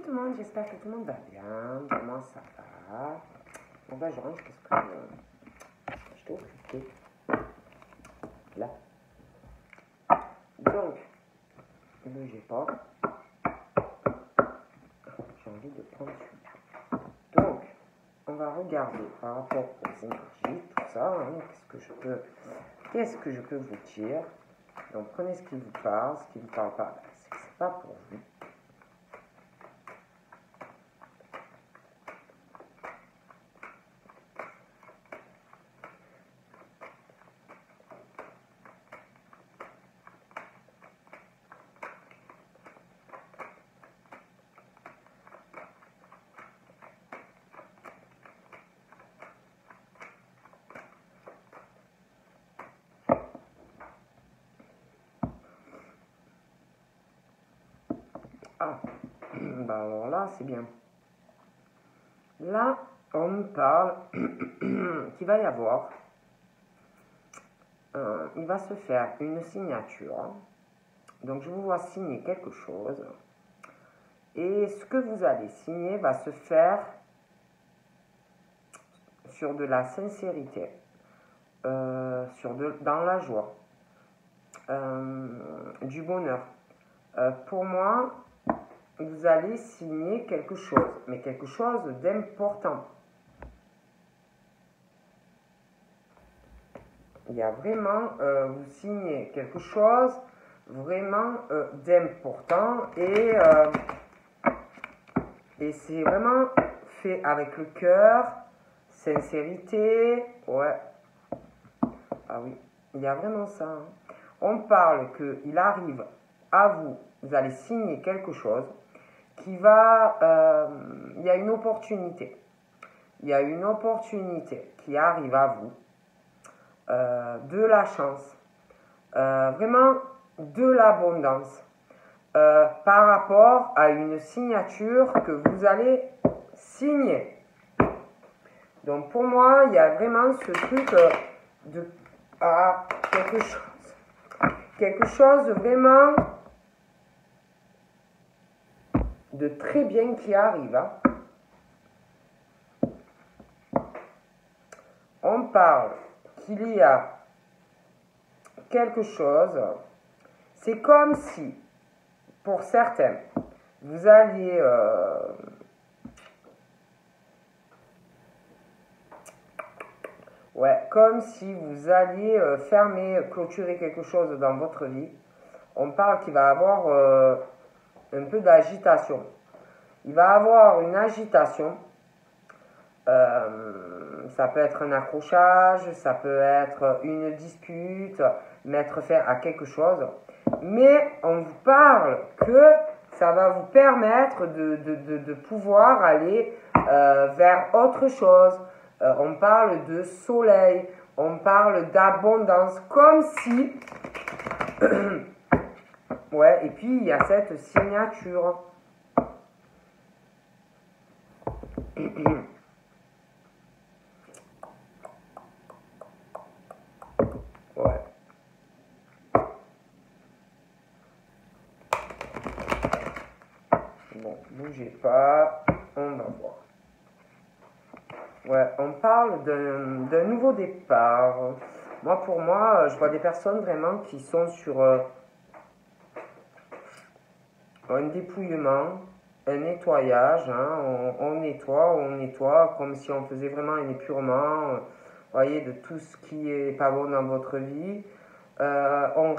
tout le monde, j'espère que tout le monde va bien. Moi ça va. Bon bah je range parce que je t'ai occupé. Là. Donc, ne bougez pas. J'ai envie de prendre celui-là. Donc, on va regarder par rapport aux énergies, tout ça. Hein, qu'est-ce que je peux vous dire? Donc prenez ce qui vous parle, ce qui ne vous parle pas, c'est pas pour vous. Ah, bah alors là, c'est bien. Là, on me parle qu'il va y avoir, il va se faire une signature. Donc, je vous vois signer quelque chose. Et ce que vous allez signer va se faire sur de la sincérité, dans la joie, du bonheur. Pour moi, vous allez signer quelque chose, mais quelque chose d'important. Il y a vraiment, vous signez quelque chose vraiment d'important et c'est vraiment fait avec le cœur, sincérité, ouais. Ah oui, il y a vraiment ça. Hein. On parle qu'il arrive à vous, vous allez signer quelque chose qui va, il y a une opportunité. Il y a une opportunité qui arrive à vous, de la chance, vraiment de l'abondance, par rapport à une signature que vous allez signer. Donc pour moi, il y a vraiment ce truc de quelque chose vraiment de très bien qui arrive. Hein. On parle qu'il y a quelque chose, c'est comme si, pour certains, vous alliez comme si vous alliez clôturer quelque chose dans votre vie. On parle qu'il va y avoir un peu d'agitation. Il va y avoir une agitation. Ça peut être un accrochage, ça peut être une dispute, mettre fin à quelque chose. Mais on vous parle que ça va vous permettre de pouvoir aller vers autre chose. On parle de soleil, on parle d'abondance, comme si... ouais, et puis il y a cette signature. Ouais. Bon, bougez pas, on va voir. Ouais, on parle d'un nouveau départ. Moi, pour moi, je vois des personnes vraiment qui sont sur un dépouillement, un nettoyage. Hein, on nettoie comme si on faisait vraiment un épurement, voyez, de tout ce qui est pas bon dans votre vie. On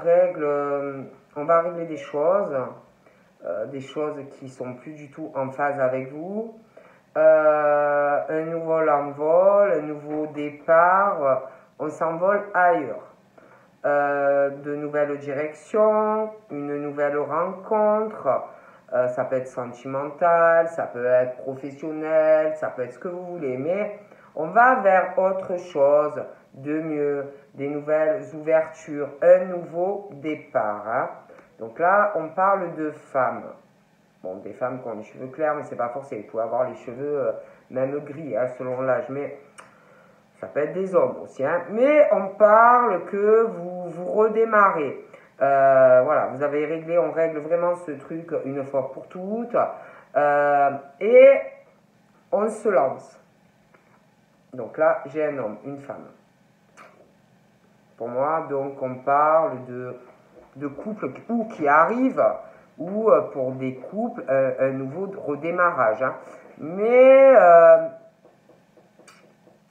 va régler des choses qui sont plus du tout en phase avec vous. Un nouveau envol, un nouveau départ, on s'envole ailleurs. De nouvelles directions, une nouvelle rencontre, ça peut être sentimental, ça peut être professionnel, ça peut être ce que vous voulez, mais on va vers autre chose de mieux, des nouvelles ouvertures, un nouveau départ. Hein. Donc là, on parle de femmes. Bon, des femmes qui ont les cheveux clairs, mais c'est pas forcé. Vous pouvez avoir les cheveux même gris, hein, selon l'âge. Mais ça peut être des hommes aussi. Hein. Mais on parle que vous redémarrez. Voilà, vous avez réglé, on règle vraiment ce truc une fois pour toutes. Et on se lance. Donc là, j'ai un homme, une femme. Pour moi, donc, on parle de couples ou qui arrivent, ou pour des couples, un nouveau redémarrage. Hein. Mais,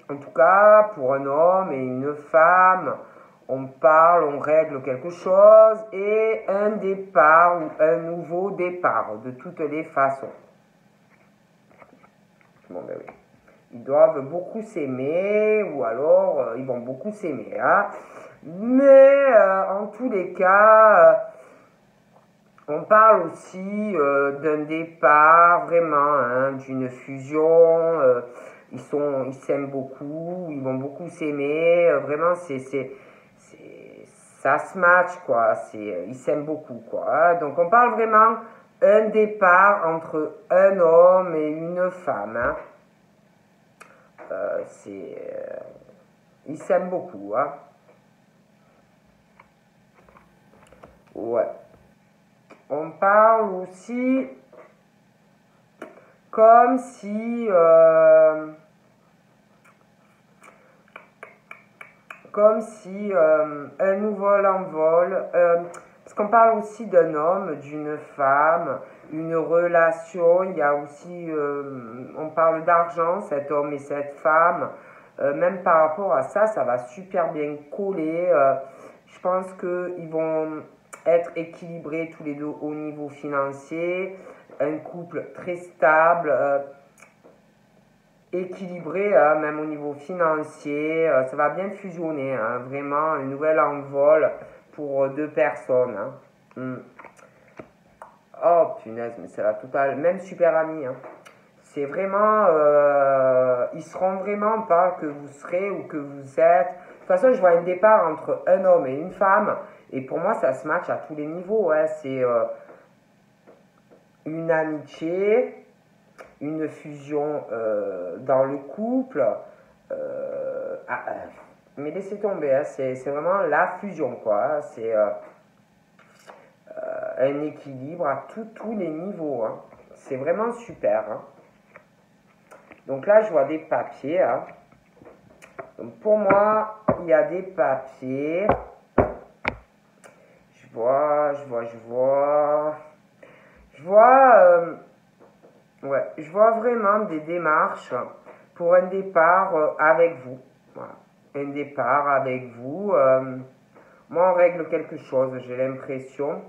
en tout cas, pour un homme et une femme, on parle, on règle quelque chose, et un départ ou un nouveau départ, de toutes les façons. Bon, ben oui. Ils doivent beaucoup s'aimer, ou alors ils vont beaucoup s'aimer. Hein. Mais en tous les cas, on parle aussi d'un départ, vraiment, hein, d'une fusion. Ils s'aiment beaucoup, ils vont beaucoup s'aimer. Vraiment, ça se match, quoi. Ils s'aiment beaucoup, quoi. Hein. Donc, on parle vraiment un départ entre un homme et une femme. Hein. Ils s'aiment beaucoup, hein. Ouais. On parle aussi comme si un nouvel envol, parce qu'on parle aussi d'un homme, d'une femme, une relation, il y a aussi, on parle d'argent, cet homme et cette femme, même par rapport à ça, ça va super bien coller, je pense qu'ils vont être équilibrés tous les deux au niveau financier, un couple très stable, équilibré, hein, même au niveau financier, ça va bien fusionner, hein, vraiment un nouvel envol pour deux personnes. Hein. Oh punaise, mais c'est la totale, même super amie. Hein. C'est vraiment, ils seront vraiment pas que vous serez ou que vous êtes. De toute façon, je vois un départ entre un homme et une femme, et pour moi, ça se match à tous les niveaux. Hein. C'est une amitié, une fusion dans le couple. Mais laissez tomber, hein, c'est vraiment la fusion, quoi. Hein, c'est un équilibre à tous les niveaux. Hein. C'est vraiment super. Hein. Donc là, je vois des papiers. Hein. Donc pour moi, il y a des papiers. Je vois. Je vois vraiment des démarches pour un départ avec vous. Voilà. Un départ avec vous. Moi, on règle quelque chose, j'ai l'impression.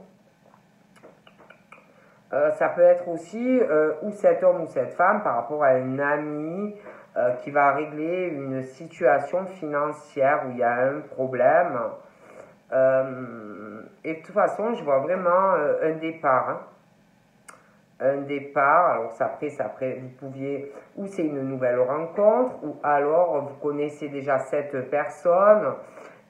Ça peut être aussi ou cet homme ou cette femme par rapport à un ami qui va régler une situation financière où il y a un problème. Et de toute façon, je vois vraiment un départ. Hein. Un départ, alors après, vous pouviez, ou c'est une nouvelle rencontre, ou alors vous connaissez déjà cette personne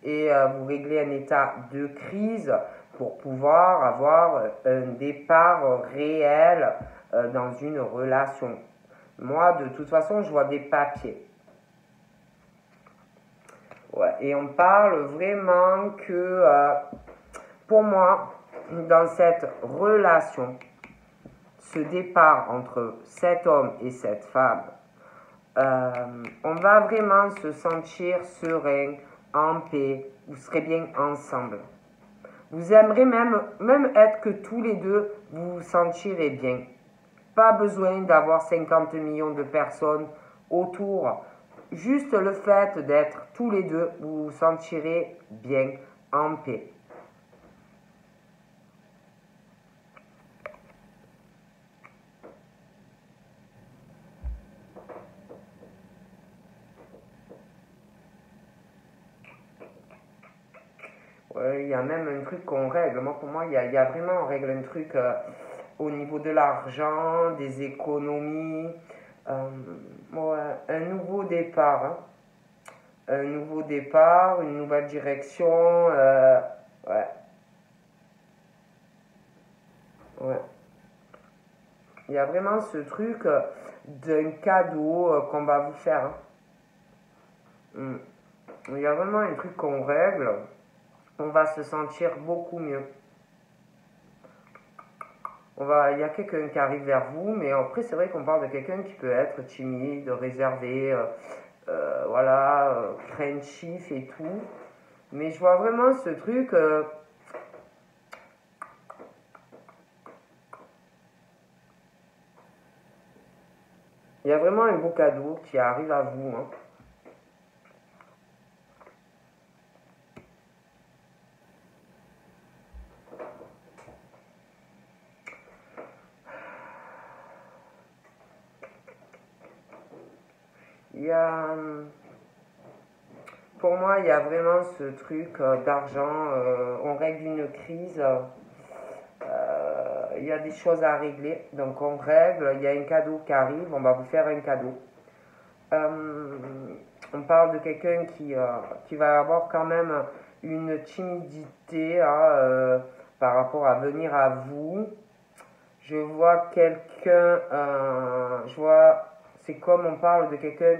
et vous réglez un état de crise pour pouvoir avoir un départ réel dans une relation. Moi, de toute façon, je vois des papiers. Ouais, et on parle vraiment que, pour moi, dans cette relation, ce départ entre cet homme et cette femme, on va vraiment se sentir serein, en paix, vous serez bien ensemble. Vous aimerez même être que tous les deux, vous vous sentirez bien. Pas besoin d'avoir 50 millions de personnes autour. Juste le fait d'être tous les deux, vous vous sentirez bien, en paix. Ouais, il y a même un truc qu'on règle. Moi, pour moi, il y a vraiment, on règle un truc au niveau de l'argent, des économies. Ouais, un nouveau départ. Hein. Un nouveau départ, une nouvelle direction. Ouais. Ouais. Il y a vraiment ce truc d'un cadeau qu'on va vous faire. Hein. Il y a vraiment un truc qu'on règle. On va se sentir beaucoup mieux. Il y a quelqu'un qui arrive vers vous, mais après c'est vrai qu'on parle de quelqu'un qui peut être timide, réservé, voilà, craintif et tout. Mais je vois vraiment ce truc. Il y a vraiment un beau cadeau qui arrive à vous. Hein. Il y a, pour moi, il y a vraiment ce truc d'argent. On règle une crise. Il y a des choses à régler. Donc on règle. Il y a un cadeau qui arrive. On va vous faire un cadeau. On parle de quelqu'un qui va avoir quand même une timidité hein, par rapport à venir à vous. Je vois quelqu'un, c'est comme on parle de quelqu'un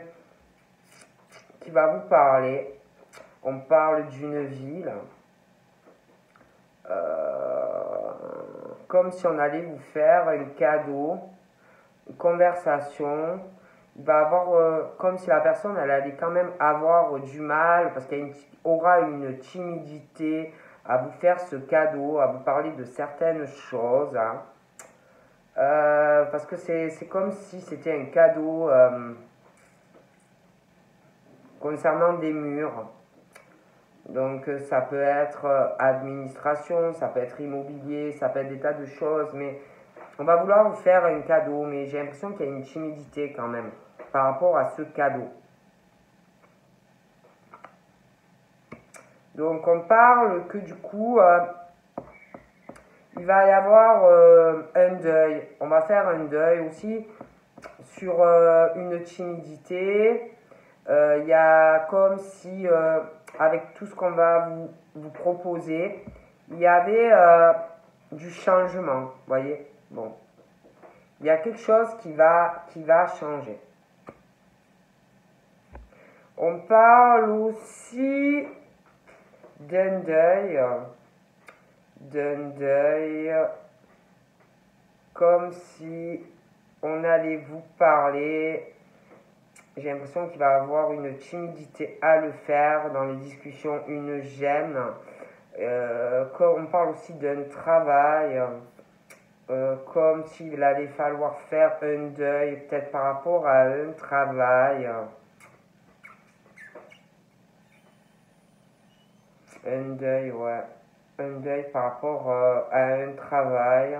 qui va vous parler. On parle d'une ville, comme si on allait vous faire un cadeau, une conversation. Il va avoir, comme si la personne, elle allait quand même avoir du mal, parce qu'elle aura une timidité à vous faire ce cadeau, à vous parler de certaines choses. Hein. Parce que c'est comme si c'était un cadeau concernant des murs. Donc ça peut être administration, ça peut être immobilier, ça peut être des tas de choses, mais on va vouloir vous faire un cadeau, mais j'ai l'impression qu'il y a une timidité quand même par rapport à ce cadeau. Donc on parle que du coup, il va y avoir un deuil. On va faire un deuil aussi sur une timidité. Il y a comme si, avec tout ce qu'on va vous proposer, il y avait du changement. Vous voyez, bon, il y a quelque chose qui va changer. On parle aussi d'un deuil, comme si on allait vous parler. J'ai l'impression qu'il va avoir une timidité à le faire dans les discussions, une gêne. On parle aussi d'un travail, comme s'il allait falloir faire un deuil, peut-être par rapport à un travail. Un deuil, ouais. Un deuil par rapport à un travail.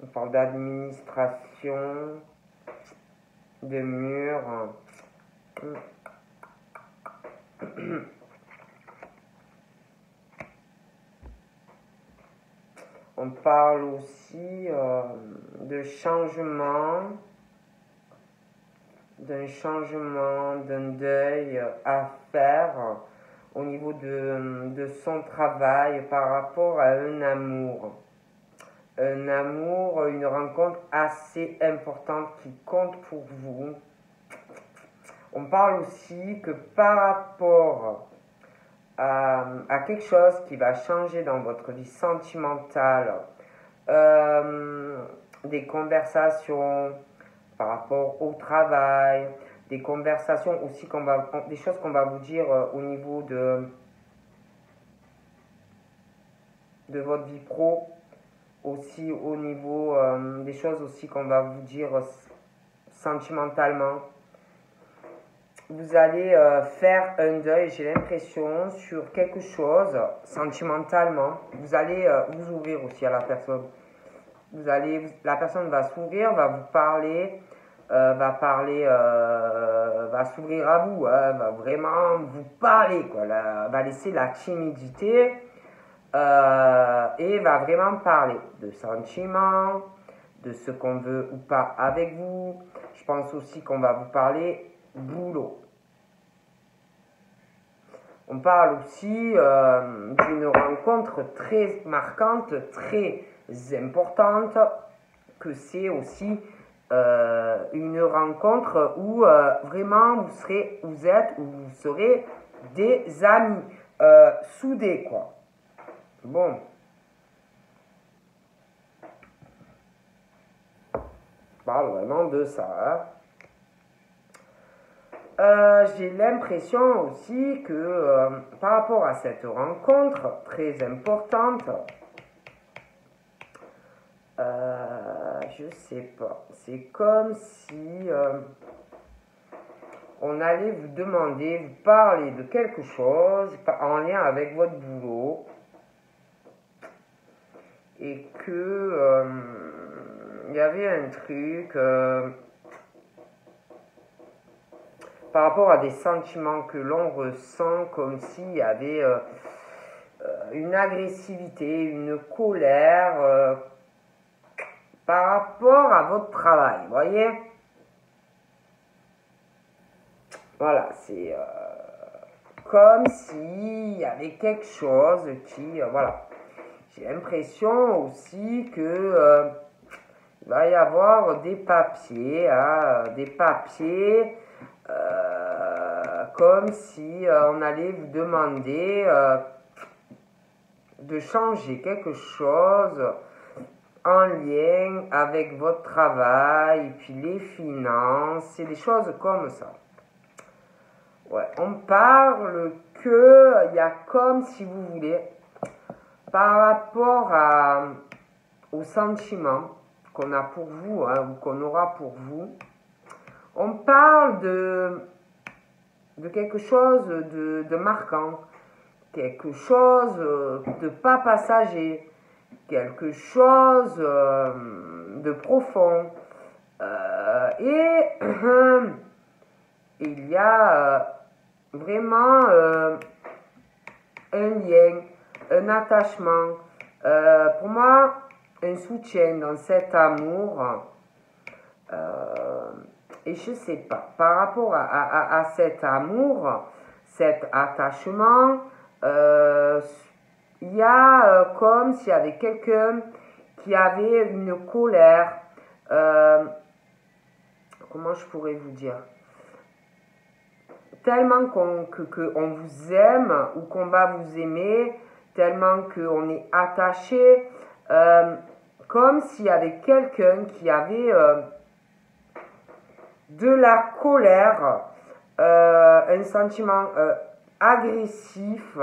On parle d'administration, de murs. On parle aussi de changement, d'un deuil à faire au niveau de son travail par rapport à un amour. Un amour, une rencontre assez importante qui compte pour vous. On parle aussi que par rapport à quelque chose qui va changer dans votre vie sentimentale, des conversations par rapport au travail, des conversations aussi des choses qu'on va vous dire au niveau de votre vie pro, aussi au niveau des choses aussi qu'on va vous dire sentimentalement. Vous allez faire un deuil, j'ai l'impression, sur quelque chose sentimentalement. Vous allez vous ouvrir aussi à la personne. La personne va s'ouvrir, va vous parler, va s'ouvrir à vous, hein, va vraiment vous parler, quoi. Va laisser la timidité et va vraiment parler de sentiments, de ce qu'on veut ou pas avec vous. Je pense aussi qu'on va vous parler boulot. On parle aussi d'une rencontre très marquante, très importante, que c'est aussi une rencontre où vraiment vous serez des amis soudés, quoi. Bon. parle vraiment de ça. Hein. J'ai l'impression aussi que par rapport à cette rencontre très importante, je sais pas, c'est comme si on allait vous demander, vous parler de quelque chose en lien avec votre boulot et que il y avait un truc par rapport à des sentiments que l'on ressent, comme s'il y avait une agressivité, une colère par rapport à votre travail, vous voyez? Voilà, c'est comme s'il y avait quelque chose qui, voilà. J'ai l'impression aussi que il va y avoir des papiers, comme si on allait vous demander de changer quelque chose en lien avec votre travail, et puis les finances, c'est des choses comme ça. Ouais, on parle que il y a comme, si vous voulez, par rapport aux sentiments qu'on a pour vous, hein, ou qu'on aura pour vous, on parle de quelque chose de marquant, quelque chose de pas passager, quelque chose de profond. Et il y a vraiment un lien, un attachement, pour moi, un soutien dans cet amour. Et je ne sais pas, par rapport à cet amour, cet attachement, il y a comme s'il y avait quelqu'un qui avait une colère, comment je pourrais vous dire, tellement qu'on vous aime ou qu'on va vous aimer, tellement qu'on est attaché, comme s'il y avait quelqu'un qui avait de la colère, un sentiment agressif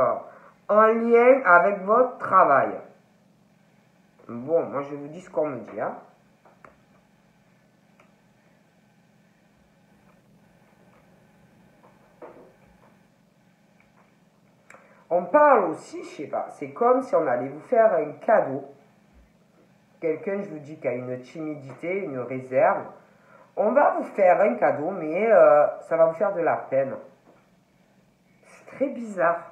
en lien avec votre travail. Bon, moi je vous dis ce qu'on me dit. Hein. On parle aussi, je sais pas, c'est comme si on allait vous faire un cadeau. Quelqu'un, je vous dis, qui a une timidité, une réserve. On va vous faire un cadeau, mais ça va vous faire de la peine. C'est très bizarre.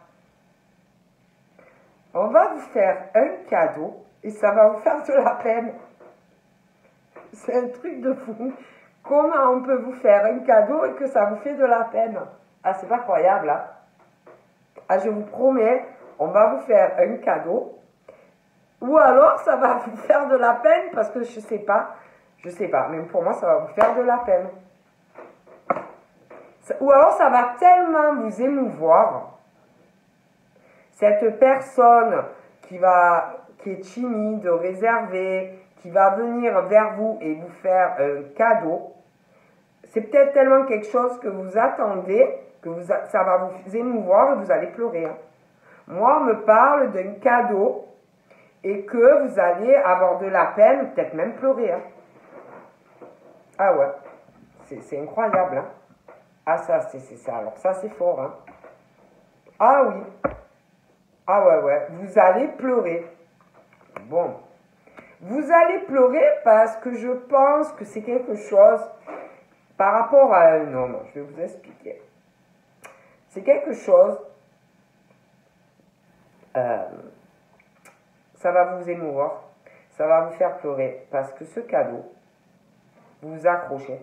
On va vous faire un cadeau et ça va vous faire de la peine. C'est un truc de fou. Comment on peut vous faire un cadeau et que ça vous fait de la peine? Ah, c'est pas croyable, hein? Ah, je vous promets, on va vous faire un cadeau. Ou alors, ça va vous faire de la peine parce que je sais pas, mais pour moi, ça va vous faire de la peine. Ou alors, ça va tellement vous émouvoir. Cette personne qui est timide, réservée, qui va venir vers vous et vous faire un cadeau, c'est peut-être tellement quelque chose que vous attendez, ça va vous émouvoir et vous allez pleurer. Hein. Moi, on me parle d'un cadeau et que vous allez avoir de la peine, peut-être même pleurer. Hein. Ah ouais, c'est incroyable. Hein. Ah ça, c'est ça. Alors ça, c'est fort. Hein. Ah oui. Ah ouais, vous allez pleurer. Bon. Vous allez pleurer parce que je pense que c'est quelque chose par rapport à un homme. Je vais vous expliquer. C'est quelque chose, ça va vous émouvoir, ça va vous faire pleurer parce que ce cadeau, vous vous accrochez.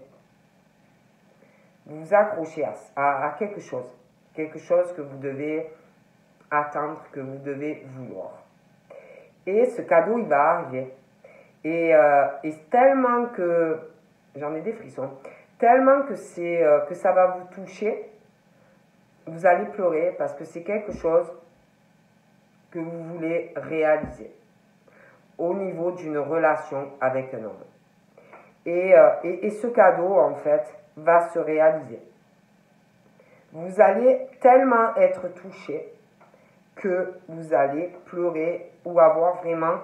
Vous vous accrochez à quelque chose que vous devez attendre, que vous devez vouloir. Et ce cadeau, il va arriver. Et tellement que, j'en ai des frissons, tellement que ça va vous toucher, vous allez pleurer parce que c'est quelque chose que vous voulez réaliser au niveau d'une relation avec un homme. Et ce cadeau, en fait, va se réaliser. Vous allez tellement être touché que vous allez pleurer ou avoir vraiment...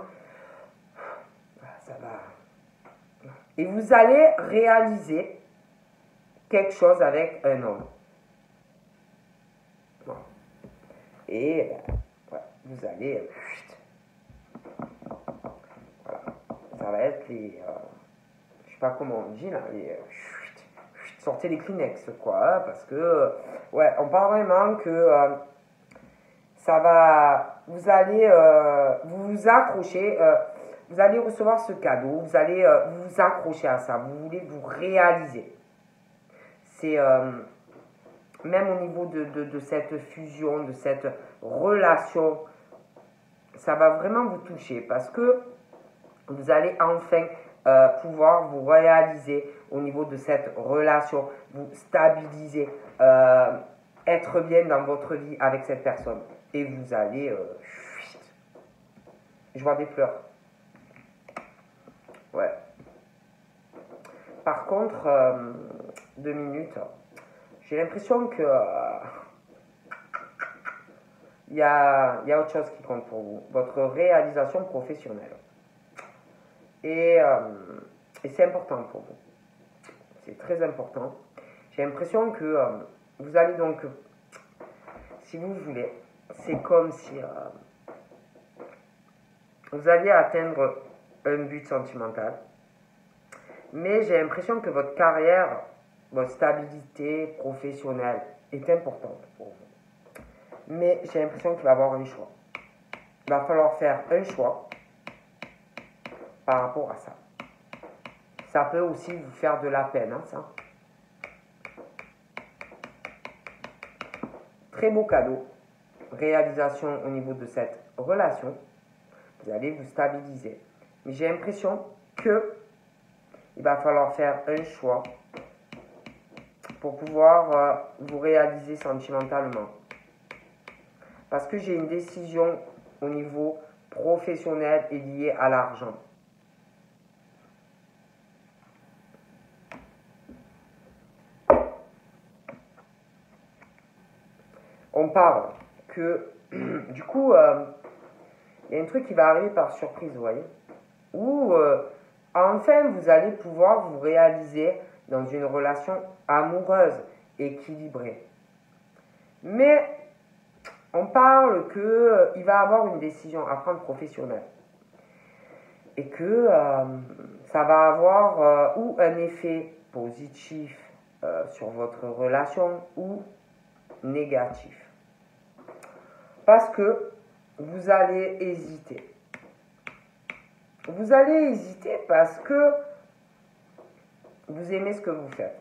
Ça va. Et vous allez réaliser quelque chose avec un homme. Bon. Et ouais, vous allez... Voilà. Ça va être les... je sais pas comment on dit là, les... sortez les Kleenex, quoi, parce que... ouais, on parle vraiment que... ça va... Vous allez vous accrocher... vous allez recevoir ce cadeau, vous allez vous accrocher à ça, vous voulez vous réaliser. C'est même au niveau de cette fusion, de cette relation, ça va vraiment vous toucher parce que vous allez enfin pouvoir vous réaliser au niveau de cette relation, vous stabiliser, être bien dans votre vie avec cette personne. Et vous allez... je vois des pleurs. Ouais. Par contre, 2 minutes, j'ai l'impression que il y a autre chose qui compte pour vous, votre réalisation professionnelle. Et c'est important pour vous. C'est très important. J'ai l'impression que vous allez donc, si vous voulez, c'est comme si vous alliez atteindre un but sentimental. Mais j'ai l'impression que votre carrière, votre stabilité professionnelle est importante pour vous. Mais j'ai l'impression qu'il va y avoir un choix. Il va falloir faire un choix par rapport à ça. Ça peut aussi vous faire de la peine, hein, ça. Très beau cadeau. Réalisation au niveau de cette relation. Vous allez vous stabiliser. Mais j'ai l'impression que il va falloir faire un choix pour pouvoir vous réaliser sentimentalement. Parce que j'ai une décision au niveau professionnel et liée à l'argent. On parle que, du coup, il y a un truc qui va arriver par surprise, vous voyez, où enfin vous allez pouvoir vous réaliser dans une relation amoureuse, équilibrée. Mais on parle qu'il va y avoir une décision à prendre professionnelle et que ça va avoir ou un effet positif sur votre relation ou négatif. Parce que vous allez hésiter. Vous allez hésiter parce que vous aimez ce que vous faites.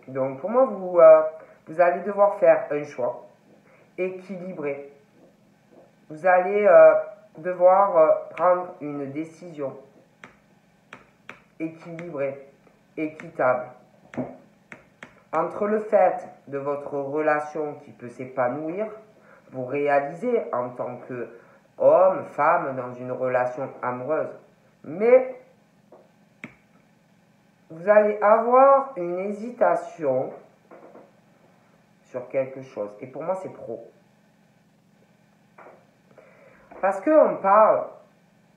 Donc pour moi, vous allez devoir faire un choix équilibré. Vous allez devoir prendre une décision équilibrée, équitable. Entre le fait de votre relation qui peut s'épanouir, vous réaliser en tant que homme, femme dans une relation amoureuse. Mais vous allez avoir une hésitation sur quelque chose. Et pour moi, c'est trop. Parce qu'on parle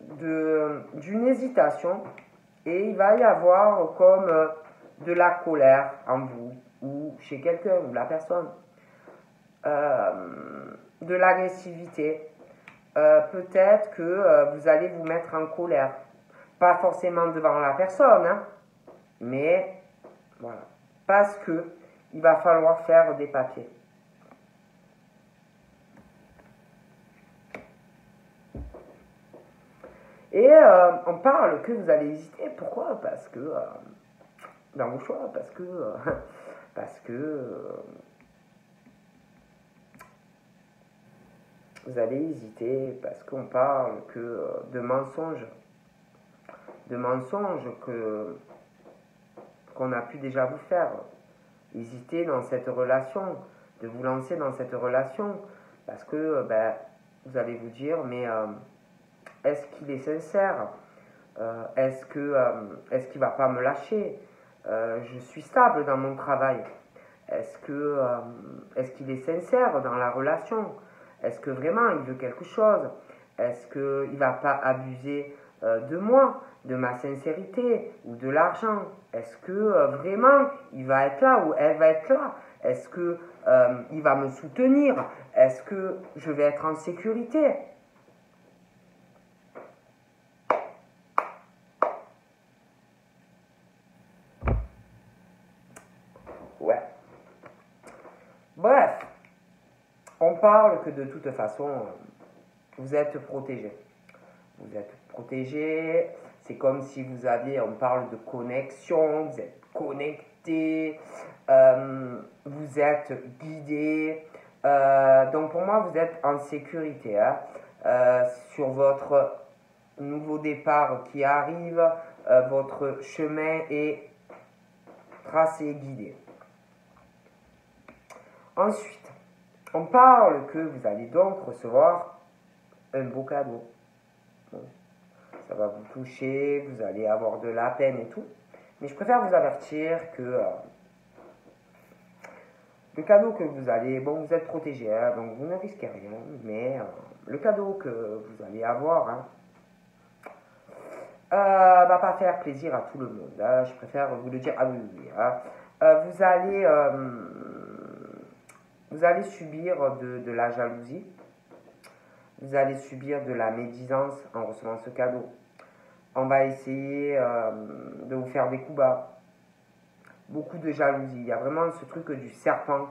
d'une hésitation et il va y avoir comme de la colère en vous ou chez quelqu'un ou la personne. De l'agressivité. Peut-être que vous allez vous mettre en colère. Pas forcément devant la personne, hein, mais voilà. Parce que il va falloir faire des papiers. Et on parle que vous allez hésiter. Pourquoi? Parce que dans vos choix, parce que vous allez hésiter, parce qu'on parle que de mensonges qu'on a pu déjà vous faire. Hésiter dans cette relation, de vous lancer dans cette relation, parce que vous allez vous dire, mais est-ce qu'il est sincère? Est-ce qu'il va pas me lâcher? Je suis stable dans mon travail. Est-ce qu'il est sincère dans la relation? Est-ce que vraiment il veut quelque chose? Est-ce qu'il ne va pas abuser de moi, de ma sincérité ou de l'argent? Est-ce que vraiment il va être là ou elle va être là? Est-ce que il va me soutenir? Est-ce que je vais être en sécurité? Ouais. Bref, on parle que de toute façon, vous êtes protégé. Vous êtes protégé. C'est comme si vous aviez, on parle de connexion, vous êtes connecté, vous êtes guidé. Donc pour moi, vous êtes en sécurité hein, sur votre nouveau départ qui arrive. Votre chemin est tracé, guidé. Ensuite, on parle que vous allez donc recevoir un beau cadeau. Bon, ça va vous toucher, vous allez avoir de la peine et tout. Mais je préfère vous avertir que le cadeau que vous allez... Bon, vous êtes protégé, hein, donc vous ne risquez rien. Mais le cadeau que vous allez avoir hein, va pas faire plaisir à tout le monde. Hein, je préfère vous le dire. Ah oui, oui. Hein. Vous allez subir de la jalousie. Vous allez subir de la médisance en recevant ce cadeau. On va essayer de vous faire des coups bas. Beaucoup de jalousie. Il y a vraiment ce truc du serpent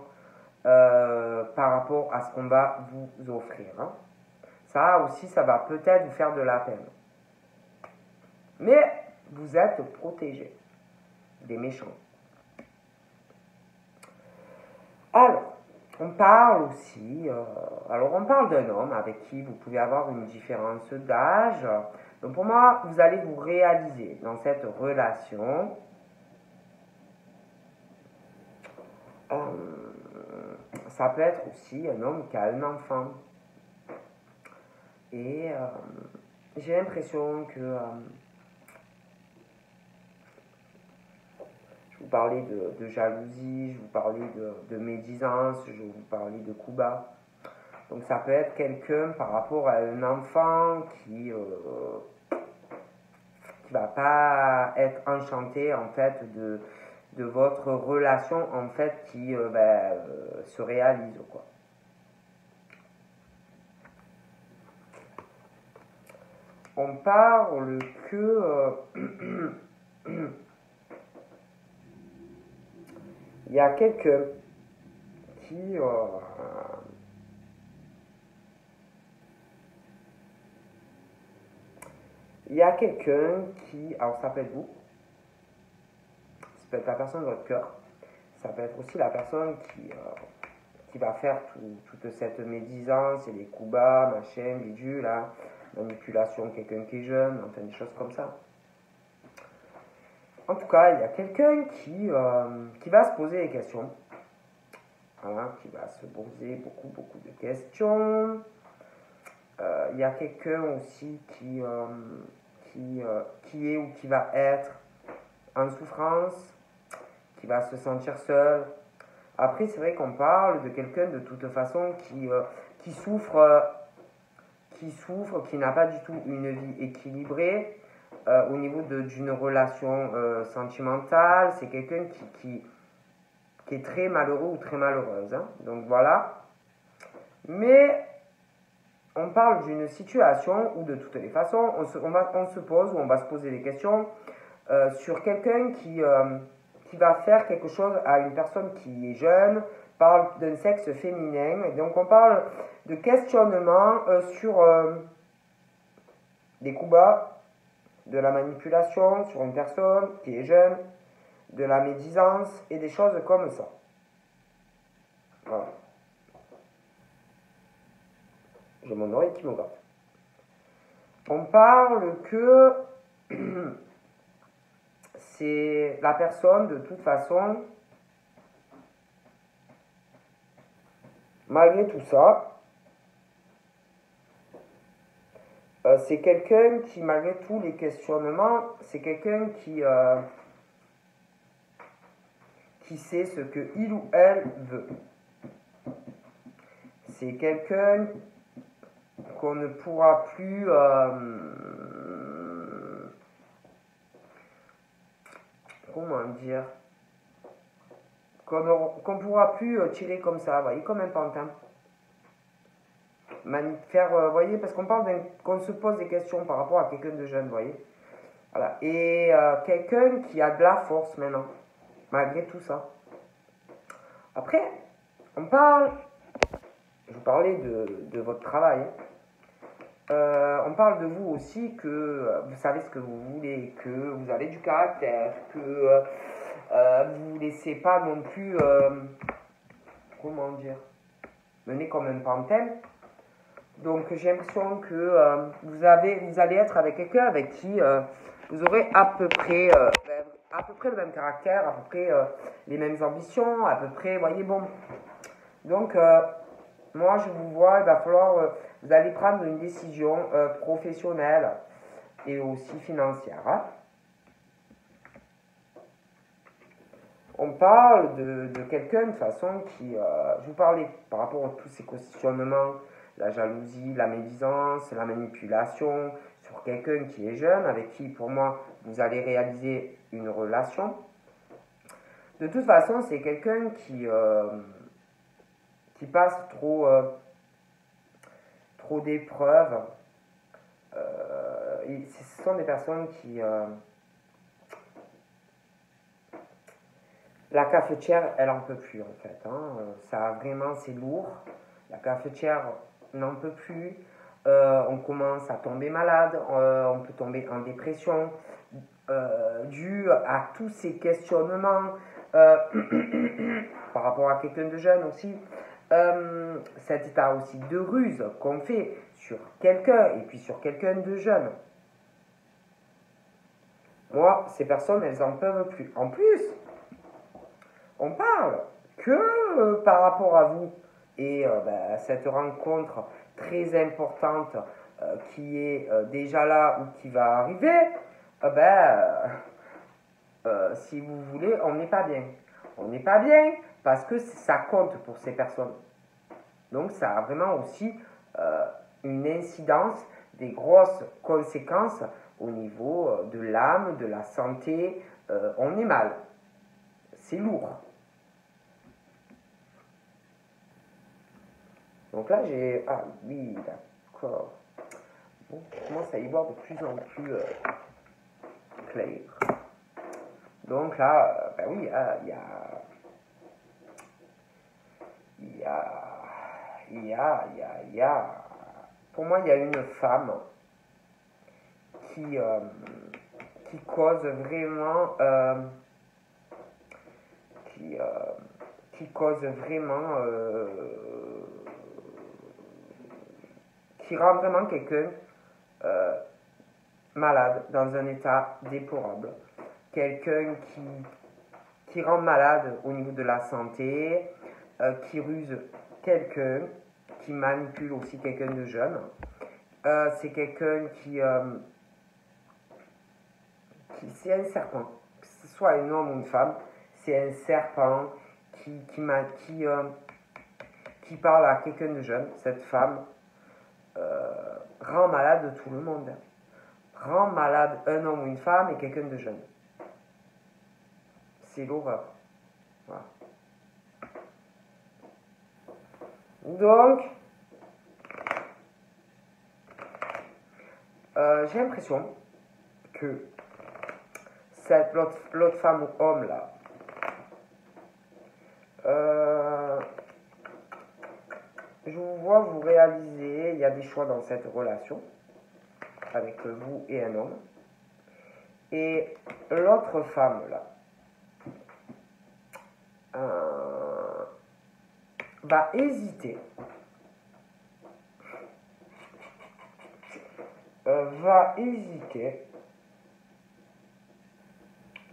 par rapport à ce qu'on va vous offrir. Hein. Ça aussi, ça va peut-être vous faire de la peine. Mais vous êtes protégé des méchants. Alors, on parle aussi, on parle d'un homme avec qui vous pouvez avoir une différence d'âge. Donc pour moi, vous allez vous réaliser dans cette relation. Ça peut être aussi un homme qui a un enfant. Et j'ai l'impression que je vous parlais de jalousie, je vous parlais de médisance, je vous parlais de coups bas. Donc ça peut être quelqu'un par rapport à un enfant qui va pas être enchanté en fait de votre relation en fait qui se réalise quoi. On parle que il y a quelqu'un qui alors ça peut être vous, ça peut être la personne de votre cœur, ça peut être aussi la personne qui va faire toute cette médisance et les coups bas, machin, bidule, là, manipulation de quelqu'un qui est jeune, enfin des choses comme ça. En tout cas, il y a quelqu'un qui va se poser des questions, voilà, qui va se poser beaucoup de questions. Il y a quelqu'un aussi qui est ou qui va être en souffrance, qui va se sentir seul. Après, c'est vrai qu'on parle de quelqu'un de toute façon qui souffre, qui n'a pas du tout une vie équilibrée au niveau d'une relation sentimentale. C'est quelqu'un qui est très malheureux ou très malheureuse. Hein. Donc voilà. Mais on parle d'une situation où de toutes les façons, on se pose ou on va se poser des questions sur quelqu'un qui va faire quelque chose à une personne qui est jeune, parle d'un sexe féminin. Et donc on parle de questionnement sur des coups bas, de la manipulation sur une personne qui est jeune, de la médisance et des choses comme ça. Voilà. J'ai mon oreille qui me gratte. On parle que c'est la personne, de toute façon, malgré tout ça, C'est quelqu'un qui, malgré tous les questionnements, c'est quelqu'un qui sait ce que il ou elle veut. C'est quelqu'un qu'on ne pourra plus comment dire, qu'on ne pourra plus tirer comme ça, vous voyez, comme un pantin. Vous voyez, parce qu'on se pose des questions par rapport à quelqu'un de jeune, vous voyez. Voilà. Et quelqu'un qui a de la force maintenant, malgré tout ça. Après, je vous parlais de votre travail. On parle de vous aussi que vous savez ce que vous voulez, que vous avez du caractère, que vous ne laissez pas non plus, comment dire, mener comme un pantin. Donc j'ai l'impression que vous allez être avec quelqu'un avec qui vous aurez à peu près le même caractère, à peu près les mêmes ambitions, à peu près, voyez, bon. Donc moi je vous vois, il va falloir, vous allez prendre une décision professionnelle et aussi financière. Hein. On parle de quelqu'un de façon qui, je vous parlais par rapport à tous ces questionnements, la jalousie, la médisance, la manipulation, sur quelqu'un qui est jeune, avec qui, pour moi, vous allez réaliser une relation. De toute façon, c'est quelqu'un qui passe trop d'épreuves. Ce sont des personnes qui... la cafetière, elle en peut plus en fait. Hein. Ça vraiment, c'est lourd. La cafetière n'en peut plus. On commence à tomber malade. On peut tomber en dépression dû à tous ces questionnements par rapport à quelqu'un de jeune aussi. Cet état aussi de ruse qu'on fait sur quelqu'un et puis sur quelqu'un de jeune. Moi, ces personnes, elles en peuvent plus. En plus, on parle que par rapport à vous et cette rencontre très importante qui est déjà là ou qui va arriver, si vous voulez, on n'est pas bien. On n'est pas bien parce que ça compte pour ces personnes. Donc ça a vraiment aussi une incidence, des grosses conséquences au niveau de l'âme, de la santé. On est mal. C'est lourd. Donc là, j'ai... Ah oui, d'accord. Bon, je commence à y voir de plus en plus clair. Donc là, ben oui, pour moi, il y a une femme qui cause vraiment... qui cause vraiment... qui rend vraiment quelqu'un malade, dans un état déplorable. Quelqu'un qui rend malade au niveau de la santé, qui ruse quelqu'un, qui manipule aussi quelqu'un de jeune. C'est quelqu'un qui c'est un serpent, que ce soit un homme ou une femme, c'est un serpent qui parle à quelqu'un de jeune. Cette femme rend malade tout le monde. Rend malade un homme ou une femme et quelqu'un de jeune. C'est l'horreur. Voilà. Donc, j'ai l'impression que l'autre femme ou homme là, je vous vois vous réaliser, il y a des choix dans cette relation avec vous et un homme. Et l'autre femme là va hésiter,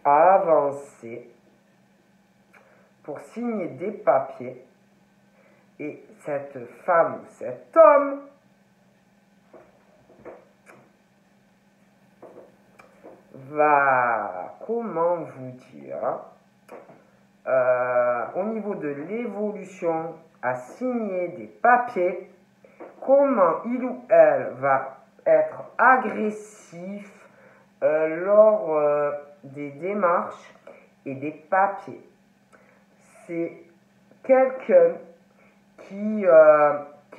à avancer pour signer des papiers. Et cette femme ou cet homme va, comment vous dire, au niveau de l'évolution, à signer des papiers, comment il ou elle va être agressif lors des démarches et des papiers. C'est quelqu'un qui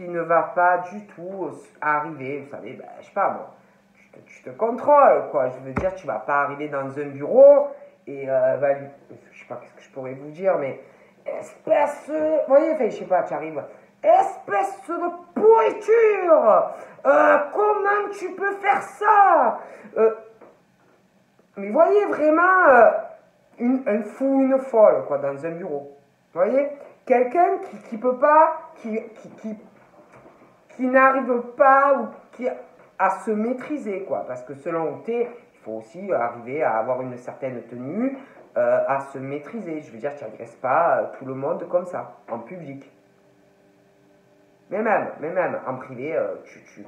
ne va pas du tout arriver, vous savez, ben, je sais pas moi, tu te contrôles, quoi. Je veux dire, tu vas pas arriver dans un bureau et je sais pas qu'est-ce que je pourrais vous dire, mais espèce, vous voyez, enfin, je sais pas, tu arrives, espèce de pourriture, comment tu peux faire ça? Mais voyez vraiment un fou, une folle, quoi, dans un bureau. Vous voyez, quelqu'un qui peut pas, qui n'arrive pas ou qui à se maîtriser, quoi. Parce que selon où t'es, il faut aussi arriver à avoir une certaine tenue, à se maîtriser. Je veux dire, tu n'agresses pas tout le monde comme ça, en public. Mais même en privé, tu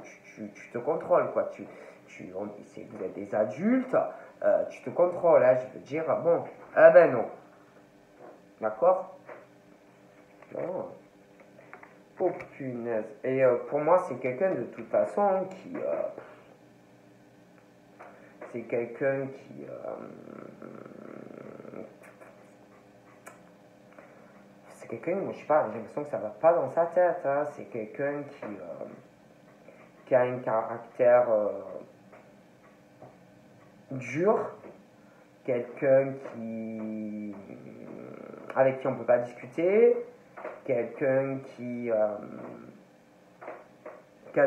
te contrôles, quoi. Vous êtes des adultes, tu te contrôles, hein, je veux dire, bon, ah ben non. D'accord? Non. Oh punaise. Et pour moi, c'est quelqu'un de toute façon qui. C'est quelqu'un qui. C'est quelqu'un, moi je sais pas, j'ai l'impression que ça va pas dans sa tête. Hein. C'est quelqu'un qui a un caractère dur, quelqu'un avec qui on peut pas discuter, quelqu'un qui a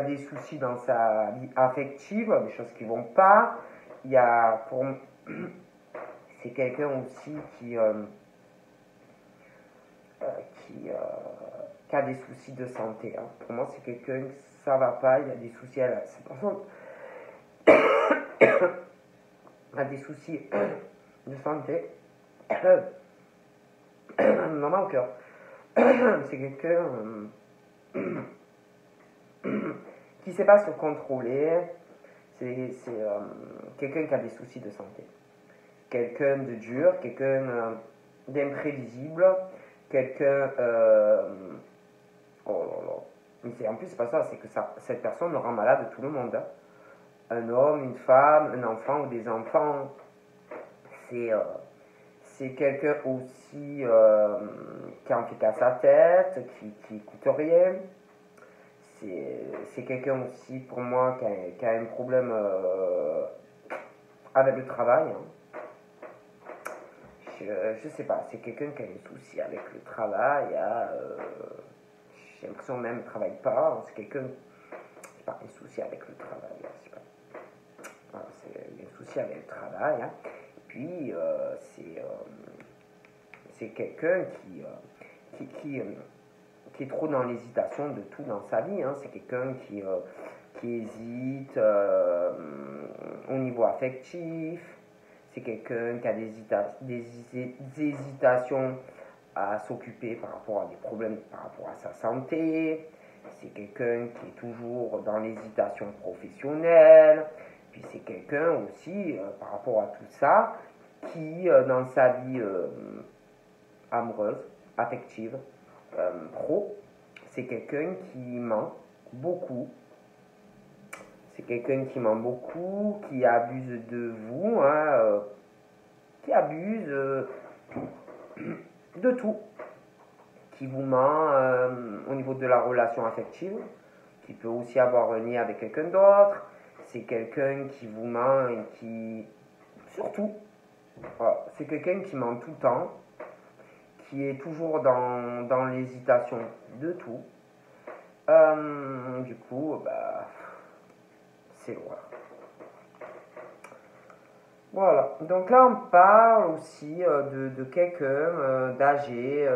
des soucis dans sa vie affective, des choses qui vont pas. Il y a c'est quelqu'un aussi qui a des soucis de santé. Hein. Pour moi, c'est quelqu'un que ça va pas, il y a des soucis à la... a des soucis de santé. Maman au cœur. C'est quelqu'un qui ne sait pas se contrôler. C'est quelqu'un qui a des soucis de santé. Quelqu'un de dur, quelqu'un d'imprévisible, quelqu'un... oh là là. En plus, c'est pas ça, c'est que cette personne rend malade tout le monde. Hein. Un homme, une femme, un enfant ou des enfants. C'est quelqu'un aussi qui en fait qu'à sa tête, qui n'écoute rien. C'est quelqu'un aussi, pour moi, qui a un problème avec le travail. Hein. Je sais pas, c'est quelqu'un qui a un souci avec le travail. J'ai l'impression même qu'il ne travaille pas. C'est quelqu'un qui a un souci avec le travail. Je sais pas. Voilà, il y a un souci avec le travail. Hein. Puis, c'est quelqu'un qui est trop dans l'hésitation de tout dans sa vie. Hein. C'est quelqu'un qui hésite au niveau affectif. C'est quelqu'un qui a des hésitations à s'occuper par rapport à des problèmes, par rapport à sa santé. C'est quelqu'un qui est toujours dans l'hésitation professionnelle. Puis c'est quelqu'un aussi, par rapport à tout ça, qui, dans sa vie amoureuse, affective, pro, c'est quelqu'un qui ment beaucoup. C'est quelqu'un qui ment beaucoup, qui abuse de vous, hein, qui abuse de tout, qui vous ment au niveau de la relation affective, qui peut aussi avoir un lien avec quelqu'un d'autre. C'est quelqu'un qui vous ment et qui... Surtout, voilà, c'est quelqu'un qui ment tout le temps, qui est toujours dans l'hésitation de tout. Du coup, bah, c'est loin. Voilà, donc là on parle aussi de quelqu'un d'âgé,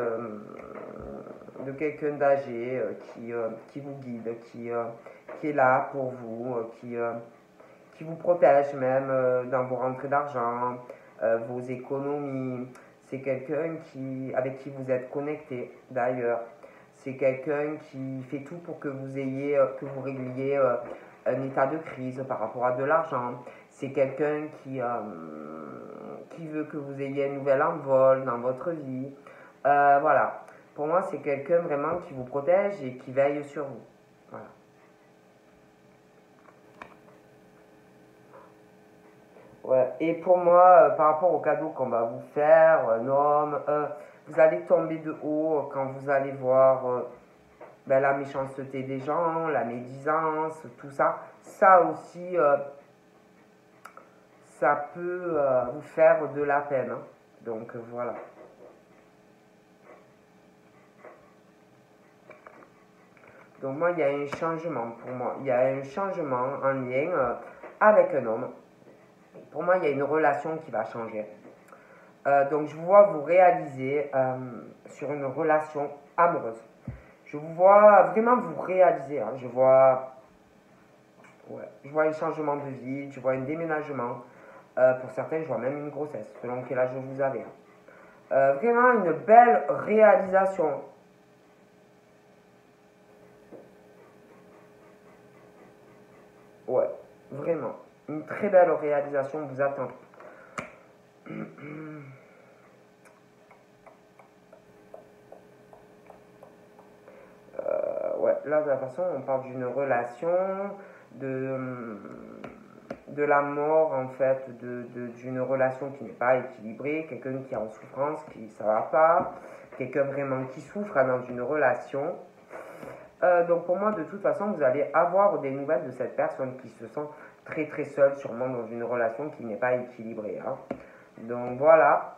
qui vous guide, qui est là pour vous, qui vous protège même dans vos rentrées d'argent, vos économies. C'est quelqu'un avec qui vous êtes connecté d'ailleurs. C'est quelqu'un qui fait tout pour que vous régliez un état de crise par rapport à de l'argent. c'est quelqu'un qui veut que vous ayez un nouvel envol dans votre vie. Voilà. Pour moi, c'est quelqu'un vraiment qui vous protège et qui veille sur vous. Voilà. Ouais. Et pour moi, par rapport au cadeau qu'on va vous faire, un homme, vous allez tomber de haut quand vous allez voir la méchanceté des gens, la médisance, tout ça. Ça aussi, ça peut vous faire de la peine. Hein. Donc voilà. Donc moi, il y a un changement pour moi. Il y a un changement en lien avec un homme. Pour moi, il y a une relation qui va changer. Donc je vous vois vous réaliser sur une relation amoureuse. Je vous vois vraiment vous réaliser. Hein. Je vois un changement de vie, je vois un déménagement. Pour certains, je vois même une grossesse, selon quel âge vous avez. Vraiment une belle réalisation. Ouais, vraiment. Une très belle réalisation vous attend. Ouais, là de la façon, on parle d'une relation, de la mort en fait, d'une relation qui n'est pas équilibrée, quelqu'un qui est en souffrance, qui ça va pas, quelqu'un vraiment qui souffre dans une relation. Donc pour moi, de toute façon, vous allez avoir des nouvelles de cette personne qui se sent très très seule, sûrement dans une relation qui n'est pas équilibrée. Hein. Donc voilà.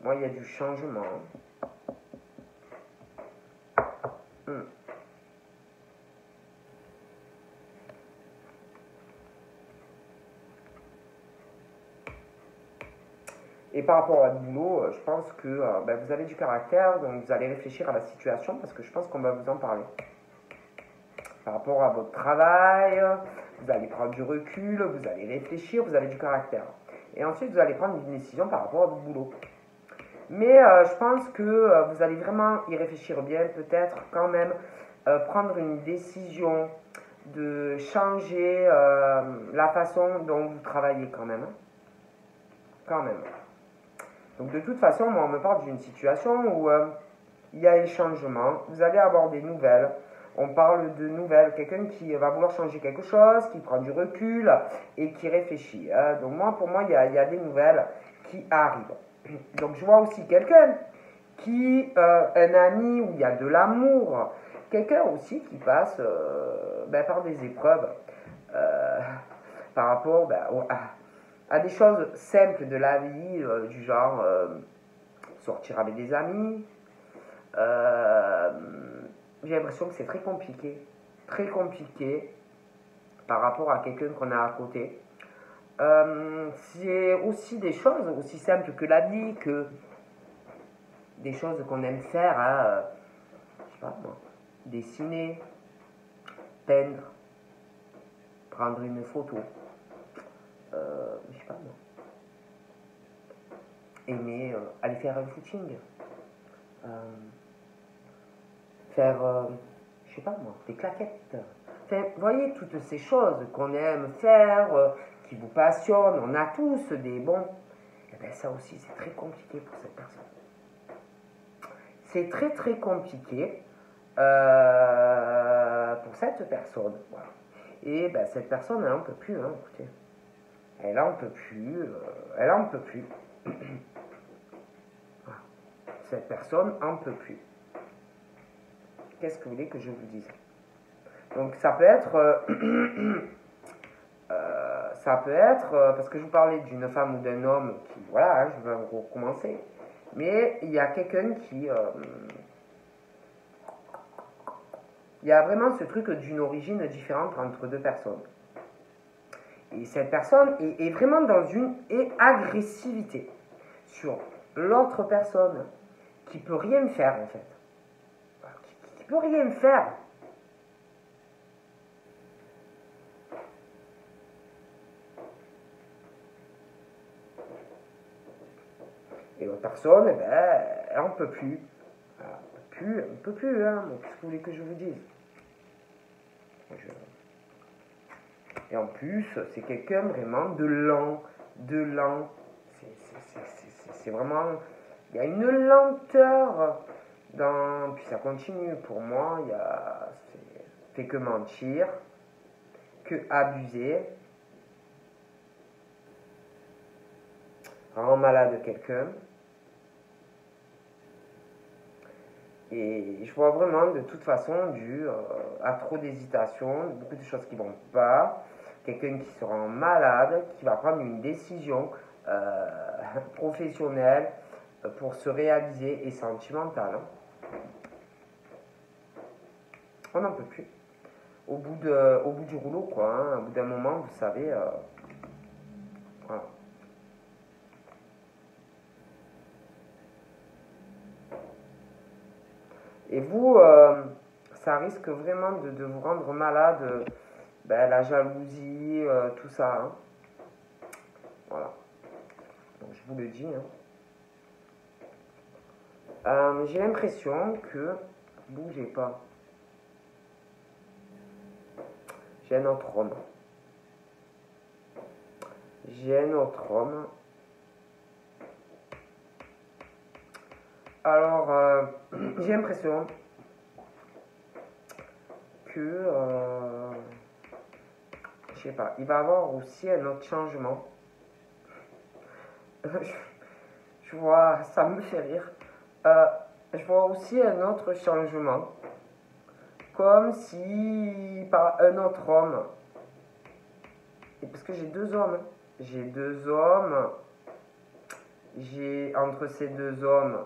Moi, il y a du changement. Et par rapport à votre boulot, je pense que vous avez du caractère, donc vous allez réfléchir à la situation parce que je pense qu'on va vous en parler. Par rapport à votre travail, vous allez prendre du recul, vous allez réfléchir, vous avez du caractère. Et ensuite, vous allez prendre une décision par rapport à votre boulot. Mais je pense que vous allez vraiment y réfléchir bien, peut-être quand même prendre une décision de changer la façon dont vous travaillez quand même. Quand même. Donc de toute façon, moi on me parle d'une situation où il y a un changement, vous allez avoir des nouvelles, on parle de nouvelles, quelqu'un qui va vouloir changer quelque chose, qui prend du recul et qui réfléchit. Hein. Donc moi, pour moi, il y a des nouvelles qui arrivent. Donc je vois aussi quelqu'un qui, un ami où il y a de l'amour, quelqu'un aussi qui passe par des épreuves par rapport à des choses simples de la vie, du genre sortir avec des amis. J'ai l'impression que c'est très compliqué par rapport à quelqu'un qu'on a à côté. C'est aussi des choses aussi simples que la vie, que des choses qu'on aime faire, hein, je sais pas moi, dessiner, peindre, prendre une photo, je sais pas moi, aimer aller faire un footing, faire, je sais pas moi, des claquettes. Enfin, vous voyez, toutes ces choses qu'on aime faire, qui vous passionnent, on a tous des bons. Et bien ça aussi, c'est très compliqué pour cette personne. C'est très très compliqué pour cette personne. Voilà. Et ben, cette personne, elle n'en peut plus, hein, écoutez. Elle n'en peut plus, elle n'en peut plus. Voilà. Cette personne n'en peut plus. Qu'est-ce que vous voulez que je vous dise? Donc ça peut être, parce que je vous parlais d'une femme ou d'un homme qui, voilà, hein, je vais recommencer. Mais il y a quelqu'un qui, il y a vraiment ce truc d'une origine différente entre deux personnes. Et cette personne est vraiment dans une agressivité sur l'autre personne qui peut rien faire en fait. Qui peut rien faire. Et l'autre personne, eh ben, elle n'en peut plus. Elle ne peut plus, hein. Qu'est-ce que vous voulez que je vous dise? Et en plus, c'est quelqu'un vraiment de lent, de lent. C'est vraiment... Il y a une lenteur dans... Puis ça continue pour moi, il y a... fait que mentir, que abuser, rend malade quelqu'un. Et je vois vraiment de toute façon dû à trop d'hésitation, beaucoup de choses qui ne vont pas, quelqu'un qui se rend malade, qui va prendre une décision professionnelle pour se réaliser et sentimentale. On n'en peut plus. Au bout du rouleau, quoi. Hein, au bout d'un moment, vous savez, voilà. Et vous, ça risque vraiment de vous rendre malade, la jalousie, tout ça. Hein. Voilà. Donc, je vous le dis. Hein. J'ai l'impression que... Bougez pas. J'ai un autre homme. Alors, j'ai l'impression que, je sais pas, il va y avoir aussi un autre changement. Je vois, ça me fait rire. Je vois aussi un autre changement. Comme si par un autre homme. Et parce que j'ai deux hommes. Entre ces deux hommes,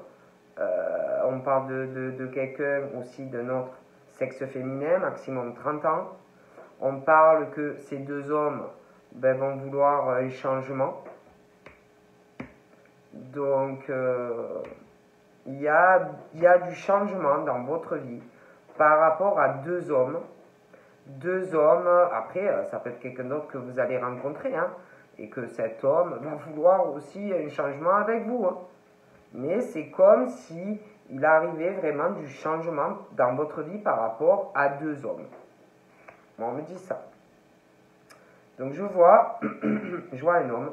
on parle de quelqu'un aussi de notre sexe féminin, maximum 30 ans. On parle que ces deux hommes vont vouloir un changement. Donc, il y a du changement dans votre vie par rapport à deux hommes. Deux hommes, après, ça peut être quelqu'un d'autre que vous allez rencontrer, hein, et que cet homme va vouloir aussi un changement avec vous. Hein. Mais c'est comme si il arrivait vraiment du changement dans votre vie par rapport à deux hommes. Bon, on me dit ça. Donc je vois un homme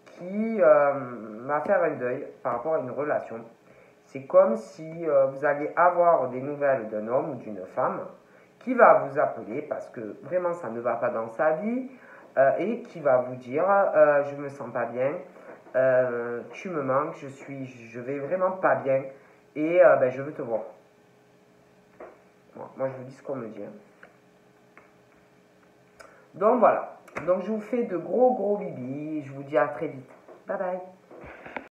qui va faire un deuil par rapport à une relation. C'est comme si vous alliez avoir des nouvelles d'un homme ou d'une femme qui va vous appeler parce que vraiment ça ne va pas dans sa vie et qui va vous dire je me sens pas bien, tu me manques, je vais vraiment pas bien et je veux te voir. Bon, moi je vous dis ce qu'on me dit. Hein. Donc voilà, donc je vous fais de gros bibis, je vous dis à très vite. Bye bye.